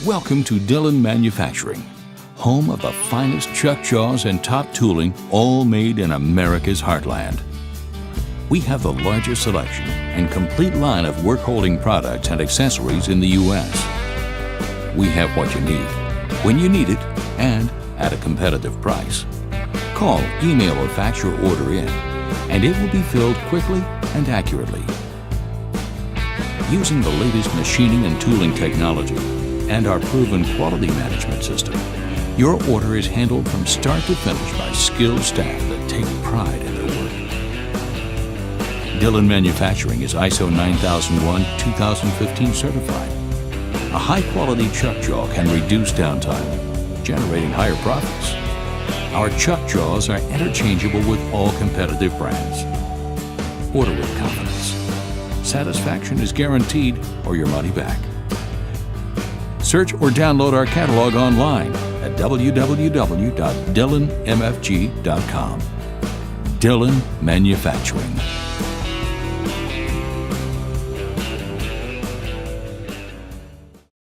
Welcome to Dillon Manufacturing, home of the finest chuck jaws and top tooling, all made in America's heartland. We have the largest selection and complete line of work-holding products and accessories in the U.S. We have what you need, when you need it, and at a competitive price. Call, email, or fax your order in, and it will be filled quickly and accurately. Using the latest machining and tooling technology and our proven quality management system, your order is handled from start to finish by skilled staff that take pride in their work. Dillon Manufacturing is ISO 9001-2015 certified. A high-quality chuck jaw can reduce downtime, generating higher profits. Our chuck jaws are interchangeable with all competitive brands. Order with confidence. Satisfaction is guaranteed or your money back. Search or download our catalog online at www.dillonmfg.com. Dillon Manufacturing.